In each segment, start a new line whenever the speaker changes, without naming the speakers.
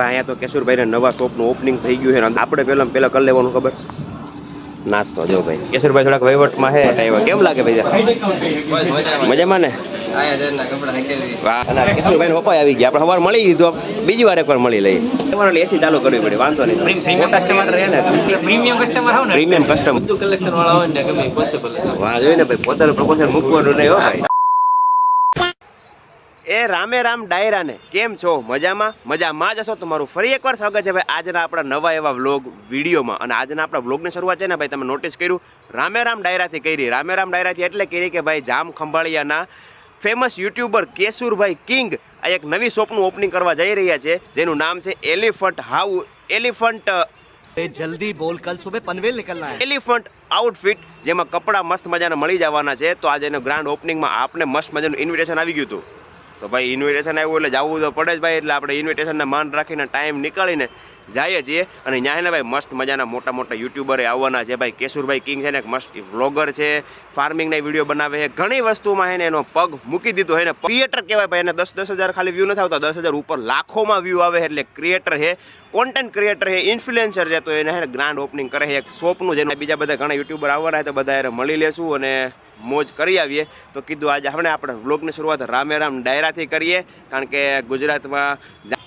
અહીંયા તો કેશુરભાઈ ને નવા શોપનું ઓપનિંગ થઈ ગયું છે. આપણે પેલા કરી લેવાનું ખબર નાસ્તો જો ભાઈ કેશુરભાઈ થોડાક વહીવટમાં હે કેમ લાગે ભાઈ મજામાં ને કેશુરભાઈ પપ્પા આવી ગયા આપણે સવાર મળી દીધું બીજી વાર એકવાર મળી લઈએ તમારે એસી ચાલુ કરવી પડે વાંધો નહીં કસ્ટમર રહે ને પ્રીમિયમ કસ્ટમર હોય ને પ્રીમિયમ કસ્ટમર કલેક્શન વાળા હોય ને ગમે પોસિબલ વાહ જોઈને ભાઈ પોતાનું પ્રમોશન મૂકવાનું નહીં હો ભાઈ. એ રામે રામ ડાયરાને કેમ છો મજામાં જ હશો. તમારું ફરી એકવાર સ્વાગત છે ભાઈ આજના આપણા નવા એવા વ્લોગ વિડીયોમાં. અને આજના આપણા વ્લોગની શરૂઆત છે ને ભાઈ તમે નોટિસ કર્યું રામે રામ ડાયરાથી કરી. રામે રામ ડાયરાથી એટલે કરી કે ભાઈ જામ ખંભાળિયાના ફેમસ યુટ્યુબર કેશુરભાઈ કિંગ આ એક નવી શોપનું ઓપનિંગ કરવા જઈ રહ્યા છે જેનું નામ છે એલિફન્ટ હાઉસ. એલિફન્ટ
જલ્દી બોલ કલ સુબહ પનવેલ નિકલના હે.
એલિફન્ટ આઉટફિટ જેમાં કપડાં મસ્ત મજાના મળી જવાના છે. તો આજે એનો ગ્રાન્ડ ઓપનિંગમાં આપને મસ્ત મજાનું ઇન્વિટેશન આવી ગયું હતું. તો ભાઈ ઇન્વિટેશન આવ્યું એટલે જવું તો પડે જ ભાઈ. એટલે આપણે ઇન્વિટેશનને માન રાખીને ટાઈમ નીકાળીને જઈએ છીએ. અને ત્યાં ને ભાઈ મસ્ત મજાના મોટા મોટા આવવાના છે. ભાઈ કેશુરભાઈ કિંગ છે ને એક મસ્ત વ્લોગર છે, ફાર્મિંગના વિડીયો બનાવે છે, ઘણી વસ્તુમાં એને એનો પગ મૂકી દીધો છે. ક્રિએટર કહેવાય ભાઈ. એને 10,000 ખાલી વ્યૂ નથી આવતા, 10,000 ઉપર લાખોમાં વ્યૂ આવે. એટલે ક્રિએટર છે, કોન્ટેન્ટ ક્રિએટર છે, ઇન્ફ્લુએન્સર છે. તો એને ગ્રાન્ડ ઓપનિંગ કરે છે એક શોપનું. જેને બીજા બધા ઘણા યુટ્યુબર આવવાના છે તો બધા એને મળી લેશું અને મોજ કરી આવીએ. તો કીધું આજે આપણે વ્લોગની શરૂઆત રામે રામ ડાયરાથી કરીએ. કારણ કે ગુજરાતમાં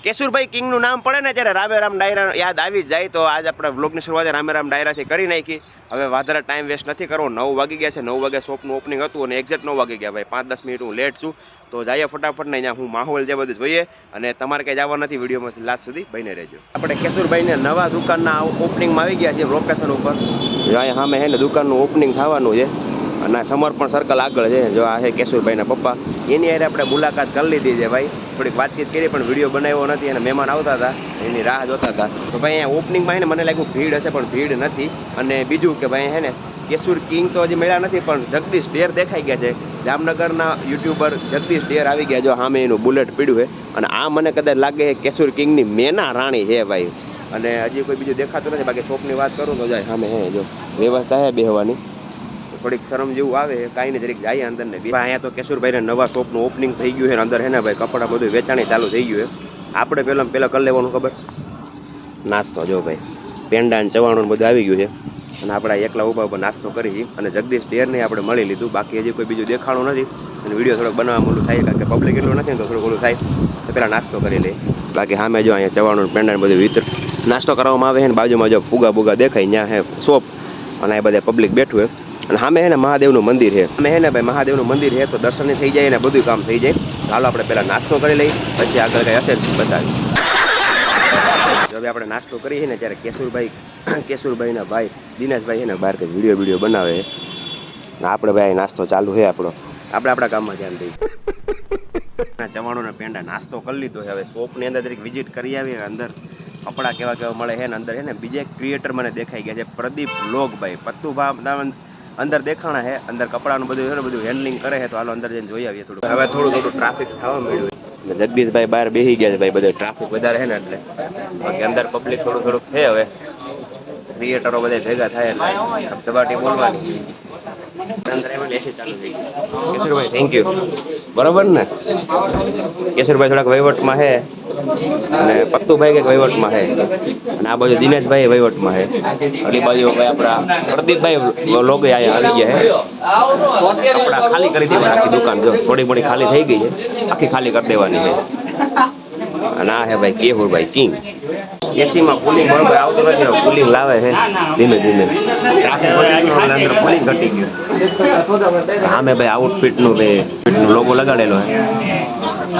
કેશુરભાઈ કિંગનું નામ પડે ને ત્યારે રામે રામ ડાયરા યાદ આવી જાય. તો આજે આપણે વ્લોગની શરૂઆત રામે રામ ડાયરાથી કરી નાખી. હવે વધારે ટાઈમ વેસ્ટ નથી કરવો. 9 વાગી ગયા છે. 9 વાગે શોપનું ઓપનિંગ હતું અને એક્ઝેક્ટ 9 વાગી ગયા ભાઈ. 5-10 મિનિટ હું લેટ છું. તો જઈએ ફટાફટ ને અહીંયા હું માહોલ જે બધું જોઈએ. અને તમારે કંઈ જવા નથી વિડીયોમાં લાસ્ટ સુધી બને રહેજો. આપણે કેશુરભાઈને નવા દુકાનના ઓપનિંગમાં આવી ગયા છીએ લોકેશન ઉપર. અહીંયા સામે હે ને દુકાનનું ઓપનિંગ થવાનું છે. અને સમર્પણ સર્કલ આગળ છે. જો આ છે કેશુરભાઈના પપ્પા. એની હારે આપણે મુલાકાત કરી લીધી છે ભાઈ. થોડીક વાતચીત કરી પણ વિડીયો બનાવ્યો નથી. અને મહેમાન આવતા હતા એની રાહ જોતા હતા. તો ભાઈ અહીંયા ઓપનિંગમાં છે ને મને લાગ્યું ભીડ હશે પણ ભીડ નથી. અને બીજું કે ભાઈ હે ને કેશુર કિંગ તો હજી મળ્યા નથી પણ જગદીશ ડેર દેખાઈ ગયા છે. જામનગરના યુટ્યુબર જગદીશ ડેર આવી ગયા. જો સામે એનું બુલેટ પીડ્યું છે. અને આ મને કદાચ લાગે છે કેશુર કિંગની મેના રાણી છે ભાઈ. અને હજી કોઈ બીજું દેખાતું નથી. બાકી શોપની વાત કરું તો જાય સામે હે જો વ્યવસ્થા છે બેહવાની. થોડીક શરમ જેવું આવે કાંઈ નહીં જરીક જાય અંદર ને. અહીંયા તો કેશુરભાઈને નવા શોપનું ઓપનિંગ થઈ ગયું છે. અંદર હે ને ભાઈ કપડાં બધું વેચાણી ચાલુ થઈ ગયું છે. આપણે પેલા કરી લેવાનું ખબર નાસ્તો જો ભાઈ પેંડા ને ચવાણું બધું આવી ગયું છે. અને આપણે એકલા ઉભા નાસ્તો કરી છીએ. અને જગદીશ ડેરને આપણે મળી લીધું. બાકી હજી કોઈ બીજું દેખાણું નથી. અને વિડીયો થોડોક બનાવવા મોલું થાય કારણ કે પબ્લિક એટલું નથી તો થોડું ઓલું થાય. તો પહેલાં નાસ્તો કરી લઈએ. બાકી સામે જો અહીંયા ચવાણું પેંડા બધું નાસ્તો કરવામાં આવે છે. ને બાજુમાં જો ફુગા દેખાય ત્યાં હે શોપ. અને એ બધા પબ્લિક બેઠું હોય. અને સામે હે ને મહાદેવનું મંદિર છે. અમે હે ને ભાઈ મહાદેવનું મંદિર છે તો દર્શન થઈ જાય ને બધું કામ થઈ જાય. હાલો આપણે પહેલાં નાસ્તો કરી લઈએ પછી આગળ કંઈ હશે બતાવીએ. જો હવે આપણે નાસ્તો કરીએ ને ત્યારે કેશુરભાઈના ભાઈ દિનેશભાઈ છે ને બહાર કંઈક વિડીયો બનાવે છે. ને આપણે ભાઈ નાસ્તો ચાલુ છે આપણે આપણા કામમાં ધ્યાન દઈએ. ચવાણુંના પેંડા નાસ્તો કરી લીધો છે. હવે શોપની અંદર દરેક વિઝિટ કરી આવીએ. અંદર કપડાં કેવા મળે છે ને અંદર છે ને બીજે એક ક્રિએટર મને દેખાઈ ગયા છે પ્રદીપ વ્લોગ ભાઈ. પત્તુભા અંદર દેખાણા છે. અંદર કપડાનું બધું છે ને બધું હેન્ડલિંગ કરે છે. તો હાલો અંદર જઈને જોઈ આવીએ. હવે થોડું ટ્રાફિક થવા મળ્યું. જગદીશભાઈ બહાર બેસી ગયા છે ભાઈ. બધે ટ્રાફિક વધારે છે ને એટલે બાકી અંદર પબ્લિક થોડુંક છે. હવે ક્રિએટરો બધા ભેગા થાય એટલે સબાટી બોલવાની. અંદર એમાં એસી ચાલુ થઈ ગઈ. Kesurbhai thank you. બરોબર ને કેશુરભાઈ થોડાક વહીવટમાં છે. અને પત્તુભાઈ કંઈક વહીવટમાં છે. અને આ બાજુ દિનેશભાઈ વહીવટમાં છે. અલી બાજુ ભાઈ આપણા પ્રદીપભાઈ લોકો આવી ગયા છે. કપડા ખાલી કરી દેવાની આખી દુકાન જો થોડી ખાલી થઈ ગઈ છે. આખી ખાલી કરી દેવાની છે. અને આ હે ભાઈ કેશુરભાઈ કિંગ. એસીમાં કુલિંગ બરોબર આવતું નથી. કુલિંગ લાવે છે ધીમે ધીમે. અંદર કુલિંગ ઘટી ગયું. આમે ભાઈ આઉટફિટનું લોગો લગાડેલો છે.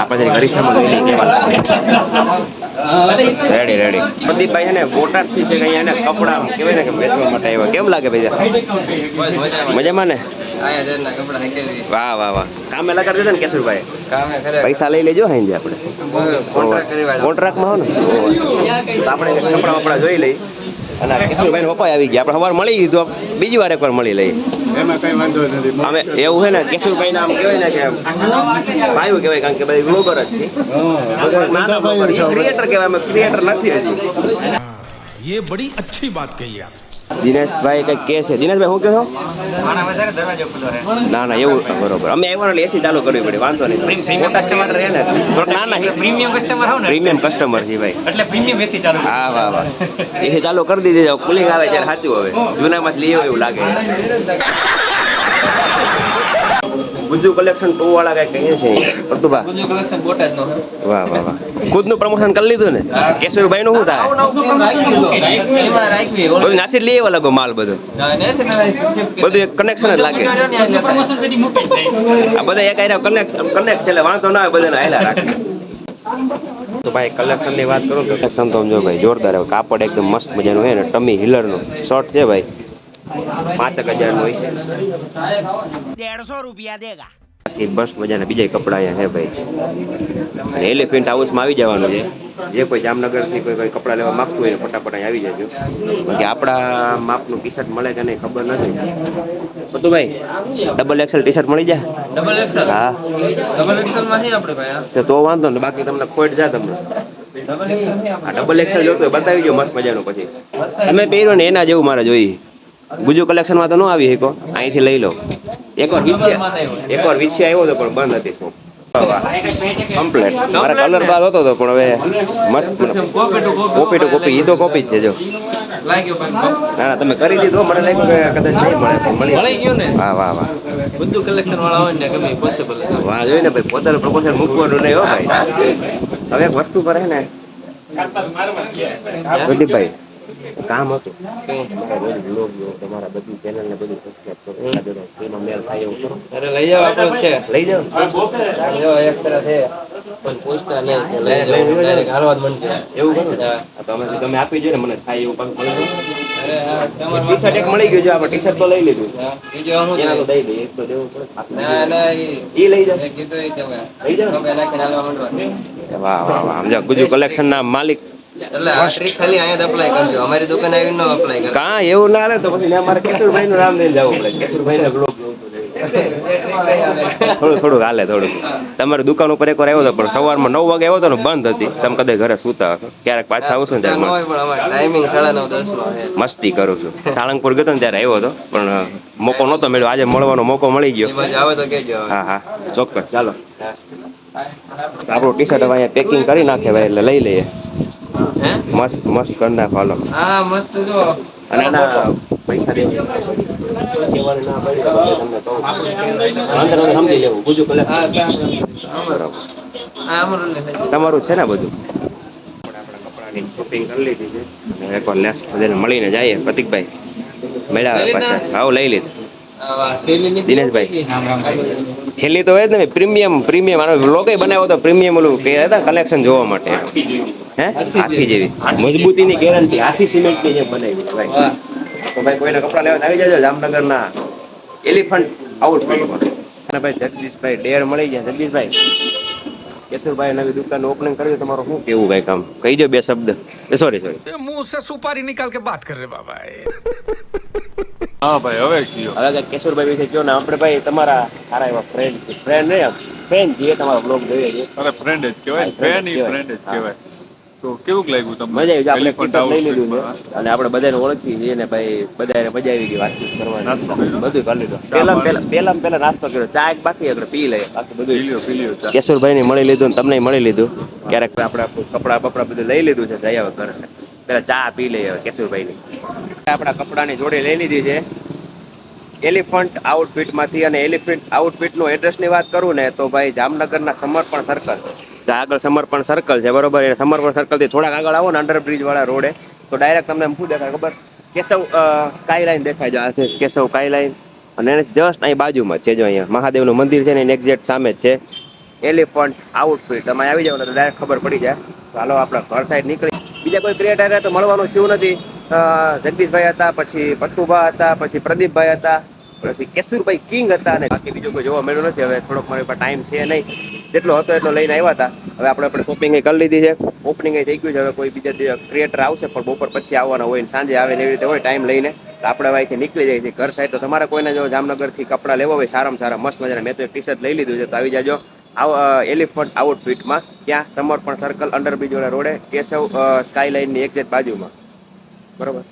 આપણે ગરીસામાં રેડી પ્રદીપભાઈ છે ને બોટાદથી છે કે એને કપડા કહેવાય ને કે વેચવા માટે આવ્યા. કેમ લાગે ભાઈ મજામાં ને વાહ કામે લગાડી દીધા ને કેશુરભાઈ. પૈસા લઈ લેજો હા જે આપણે કોન્ટ્રાક્ટમાં હો ને તો આપણે કપડા જોઈ લઈ. અને કેશુરભાઈ પપ્પા આવી ગયા. આપણે સવાર મળી દીધું બીજી વાર એકવાર મળી લઈએ.
એમાં કઈ વાંધો નથી.
અમે એવું છે ને કેશુરભાઈ નામ કહેવાય ને કે ભાઈ કહેવાય કારણ કે બધા વ્લોગર જ છે. ક્રિએટર કહેવાય. અમે ક્રિએટર નથી હજી.
ये बड़ी अच्छी बात कही आप.
દિનેશભાઈ કંઈક કહે છે. દિનેશભાઈ શું કહો છો? ના ના એવું બરોબર. અમે આવ્યા એટલે એસી ચાલુ કરવી પડે, વાંધો નહીં. મોટા કસ્ટમર રહે ને થોડુંક ના ના
પ્રીમિયમ કસ્ટમર હો ને
પ્રીમિયમ કસ્ટમર છે ભાઈ.
એટલે પ્રીમિયમ એસી ચાલુ.
હા વાહ વાહ. એસી ચાલુ કરી દીધી, કુલિંગ આવે ત્યારે સાચું હવે જૂનામાં લઈ એવું લાગે. ગુજુ કલેક્શન 2 વાળા કઈ કહે છે પ્રતુભા?
ગુજુ કલેક્શન બોટાદ નો.
વાહ વાહ વાહ. ખુદનું પ્રમોશન કરી લીધું ને? કેશુરભાઈ નું શું થાય?
એમાં રાખવી
બધું નાસી લઈ આવ્યા લાગો માલ બધો. બધું એક કનેક્શન જ લાગે.
પ્રમોશન કદી મૂકી જ નહીં.
આ બધા એક આયરા કનેક્ટ છે એટલે વાંધો ના આવે, બધાને હાલ્યા રાખે. તો ભાઈ કલેક્શન ની વાત કરું તો કલેક્શન તો જો ભાઈ જોરદાર આવે. કાપડ એકદમ મસ્ત મજાનું છે ને, ટમી હિલર નું શર્ટ છે ભાઈ, 5,000 નું હોય છે.
150 रुपया देगा.
બાકી બસ મજાના બીજા કપડા અહીંયા છે ભાઈ. અને એલિફન્ટ હાઉસમાં આવી જવાનું છે. જે કોઈ જામનગરથી કોઈ કપડા લેવા માંગતું હોય ફટાફટ અહીં આવી જજો. બાકી આપણા માપનું ટી શર્ટ મળે કે નહીં ખબર નથી. બધું ભાઈ ડબલ એક્સેલ ટી શર્ટ મળી જાય?
Double XL.
હા
ડબલ એક્સેલ માં છે આપણે ભાઈ.
તો વાંધો ને, બાકી તમને ખોટ જાય તમને.
ડબલ એક્સેલ છે
આ ડબલ એક્સેલ જોતો હોય બતાવી દો મસ્ત મજાનું. પછી તમે પહેર્યો ને એના જેવું મારે જોઈએ. ગુજુ કલેક્શનમાં તો ન આવી શકો, અહીંથી લઈ લો. એકવાર વિછ્યા આવ્યો હતો પણ બંધ હતી શું. કમ્પ્લેટ મારા કલર બાદ હતો તો પણ હવે મસ્ત કોપી ટુ કોપી. એ તો કોપી જ છે જો.
લાગ્યો ભાઈ.
ના ના તમે કરી દીધો, મને લાગ્યું કે કદાચ નહીં મળે પણ
મળી ગયું ને.
વાહ વાહ વાહ.
બધું કલેક્શન વાળા હોય ને ગમે પોસિબલ.
વાહ જોઈ ને ભાઈ, પોતાનું પ્રમોશન મૂકવાનું નહીં હો ભાઈ. હવે એક વસ્તુ પર હે ને પ્રદીપભાઈ કામ હતું તમારા બધી ચેનલ ને બધું સબસ્ક્રાઇબ કરો, એમાં મેલ થાય એવું કરો.
અરે લઈ જાવ આપણો છે.
લઈ જાઓ
જો એક્સ્ટ્રા છે પણ પૂછતા નહીં કે લઈ જાવ ડાયરેક્ટ હાલવા જ મન છે.
એવું કરો ને. તમે આપી જોઈએ ને મને થાય એવું પાછું મળી જાય.
અરે આ તમારા
ટી શર્ટ એક મળી ગયું છે, આપણે ટી શર્ટ તો લઈ લીધું.
બીજું આમ
એના તો દઈ દઈએ, એક તો દેવું પડે.
ના ના
ઈ લઈ જાઓ.
એ કીધું એ તમે
લઈ જાઓ.
તમે નાખીને હાલવા માંડવાનું.
વાહ વાહ વાહ. સમજા ગુજુ કલેક્શન ના માલિક.
એટલે આ ટ્રીક ખાલી અહીંયા જ અપ્લાય કરજો, અમારી દુકાન આવીને ન અપ્લાય કરજો.
કાં એવું ના હાલે તો પછી અમારે કેશુરભાઈ નું નામ લઈને જવું પડે. કેશુરભાઈ ના બ્લોગ થોડું હાલે થોડું. તમારી દુકાન ઉપર એકવાર આવ્યો હતો પણ સવારમાં 9 વાગે આવ્યો હતો ને બંધ હતી. તમે કદાચ ઘરે સૂતા હશો. ક્યારેક પાછા આવશું ને ત્યારે
હોય પણ અમારે ટાઈમિંગ 9:30 નો છે.
મસ્તી કરું છું. સાળંગપુર ગયો ને ત્યારે આવ્યો હતો પણ મોકો નહોતો મળ્યો. આજે મળવાનો મોકો મળી ગયો.
એ બાજુ આવે તો કહેજો હવે.
હા હા ચોક્કસ. ચાલો આપણું ટી શર્ટ હવે અહીંયા પેકિંગ કરી નાખે ભાઈ, એટલે લઈ લઈએ.
હે
મસ્ત મસ્ત કરી નાખો હાલો.
હા મસ્ત જો.
અને એના પૈસા દેવા કહેવાની ના પડી તો તમને કહું અંદર સમજી લેવું. ગુજુ કલેક્શન
હા
બરાબર.
હા અમારું લે.
તમારું છે ને બધું? આપણા કપડાની શોપિંગ કરી લીધી છે. અને એકવાર નેક્સ્ટ બધાને મળીને જઈએ. પ્રતિકભાઈ મળ્યા પાછા. હાવ લઈ લીધું. દિનેશભાઈ છેલ્લી તો હોય જ ને પ્રીમિયમ. આનો લોગો બનાવ્યો તો પ્રીમિયમ ઓલું કે હતા કલેક્શન જોવા માટે. હે હાથી જેવી મજબૂતીની ગેરંટી, હાથી સિમેન્ટની જેમ બનાવી ભાઈ. તો ભાઈ કોઈને કપડા લેવા આવી જજો જામનગરના એલિફન્ટ આઉટફિટમાં. અને ભાઈ જગદીશભાઈ ડેર મળી ગયા. જગદીશભાઈ કેશુરભાઈ નવી દુકાન ઓપનિંગ કર્યું, તમારું શું કેવું ભાઈ? કામ કહી દો બે શબ્દ. સોરી
मुंह से सुपारी निकाल के बात कर रहे बाबा.
હા ભાઈ હવે કયો.
હવે કેશુરભાઈ વિશે કહો ને. આપણે ભાઈ તમારા સારા એવા ફ્રેન્ડ નહીં આમ ફ્રેન્ડ જે તમારો બ્લોગ જોઈએ છે.
અરે ફ્રેન્ડ જ કહેવાય, ફ્રેન્ડ ઈ ફ્રેન્ડ જ કહેવાય. તો કેવું લાગ્યું તમને?
મજા આવી. આપણે
Elephant
ટી-શર્ટ લઈ લીધું
outfitમાં?
છે અને આપણે બધાને ઓળખી છીએ ને ભાઈ, બધાને મજા આવી ગઈ વાતચીત કરવાની.
નાસ્તો કર્યો?
બધું કરી લીધું.
ચા
પહેલા નાસ્તો કર્યો. ચા એક બાકી આપણે પી લઈએ. બાકી બધું
પીલ્યો ચા.
કેશુરભાઈ ને મળી લીધું ને તમને મળી લીધું. ક્યારેક આપણે કપડા બધું લઈ લીધું છે. જઈ આવે ઘરે પેલા ચા પી લઈએ કેશુરભાઈ ની. આપણા કપડાની જોડે લઈ લીધી છે એલિફન્ટ આઉટફિટમાંથી. અને એલિફન્ટ આઉટફિટનું એડ્રેસની વાત કરું ને તો ભાઈ જામનગરના સમર્પણ સર્કલ, આગળ સમર્પણ સર્કલ છે બરોબર. એ સમર્પણ સર્કલથી થોડાક આગળ આવો ને અંડરબ્રિજ વાળા રોડે તો ડાયરેક્ટ તમને શું દેખાય ખબર? કેશવ સ્કાયલાઇન દેખાય છે. આ છે કેશવ સ્કાયલાઇન. અને એને જસ્ટ અહીં બાજુમાં જ છે જો અહીંયા મહાદેવનું મંદિર છે ને એની એક્ઝેક્ટ સામે જ છે એલિફન્ટ આઉટફિટ. તમે આવી જાવ ને તો ડાયરેક્ટ ખબર પડી જાય. તો હાલો આપણા ઘર સાઈડ નીકળી. બીજા કોઈ ક્રિએટર તો મળવાનું થયું નથી. જગદીશભાઈ હતા, પછી પત્તુભા હતા, પછી પ્રદીપભાઈ હતા, પછી કેશુરભાઈ કિંગ હતા. અને બાકી બીજું કોઈ જોવા મળ્યું નથી. હવે થોડોક મારી પાસે ટાઈમ છે નહીં, જેટલો હતો એટલો લઈને આવ્યા હતા. હવે આપણે શોપિંગ કરી લીધી છે, ઓપનિંગ થઈ ગયું છે. હવે કોઈ બીજા ક્રિએટર આવશે પણ બપોર પછી આવવાના હોય ને સાંજે આવે ને એવી રીતે હોય ટાઈમ લઈને. તો આપણે અહીંથી નીકળી જાય છે ઘર સાઈડ. તો તમારે કોઈને જો જામનગરથી કપડાં લેવા હોય સારામાં સારા મસ્ત મજાના, મેં તો એક ટી શર્ટ લઈ લીધું છે, તો આવી જાજો એલિફન્ટ આઉટફિટમાં. ત્યાં સમર્પણ સર્કલ અંડરબ્રિજ વાળા રોડે કેશવ સ્કાયલાઇનની એક્ઝેક્ટ બાજુમાં બરોબર.